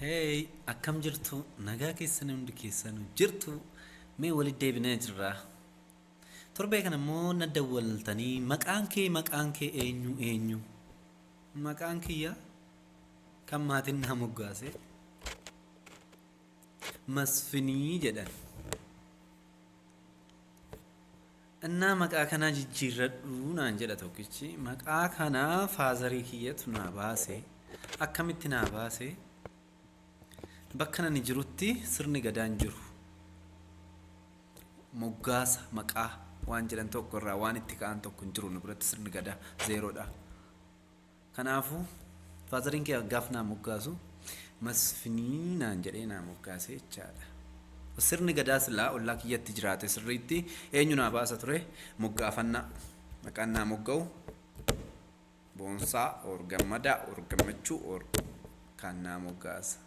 Hey, akkam jirtu nagaa keessan hundi keessan jirtu mee walitti deebinee jirra. Torbee kana immoo na dawwaltanii maqaan kee eenyu eenyu? Maqaan kiyya kan maatiin na moggaase Masfinii jedhan. Innaa maqaa kanaa jijjiirradhu naan jedha tokkichi. Maqaa kanaa faazarii kiyyatu naa baase. Akkamitti naa baase? Bakka ani jirutti sirni gadaan jiru. Moggaasa maqaa waan jedhan tokko irraa waan itti ka'an tokko hin jiru nu biratti sirni gadaa zeeroodha. Kanaafuu faazariin kee gaaf naa moggaasu Masfinii naan jedhee naa moggaase jechaadha. Sirni gadaa silaa ollaa kiyyatti jiraate sirriitti eenyu naa baasa ture moggaafannaa. Maqaan naa mogga'u boonsaa or gammadaa or gammachuu or kan naa moggaasa.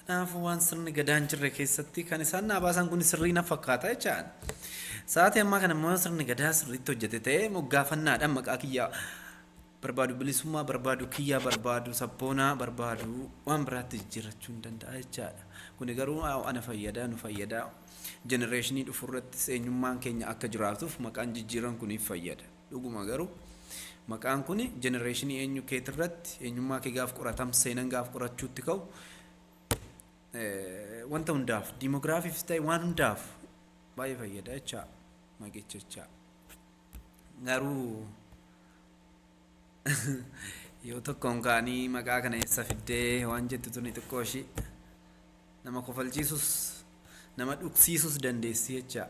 Kanaafuu waan sirni gadaan jirre keessatti kan isaan naa baasan kun sirrii na fakkaata jechaadha. Sa'aatii ammaa kana immoo sirni gadaa sirriitti hojjete ta'ee moggaafannaadhaan maqaa kiyyaa barbaadu bilisummaa barbaadu kiyyaa barbaadu sabboonaa barbaadu waan biraatti jijjiirrachuu hin danda'a jechaadha. Kuni garuu ana fayyadaa nu fayyadaa jenereeshinii dhufurratti eenyummaan keenya akka jiraatuuf maqaan jijjiiran kuniif fayyada. Dhuguma garuu maqaan kuni jenereeshinii eenyu keetirratti eenyummaa kee gaaf qoratam seenan gaaf qorachuutti ka'u wanta hundaaf diimogiraafiifis ta'e waan hundaaf baay'ee fayyada jecha maqicha jecha. Garuu yoo tokkoon kaanii maqaa kana eessa fiddee waan jettu tuni xiqqoo ishii nama kofalchiisus nama dhugsiisus dandeessi jecha.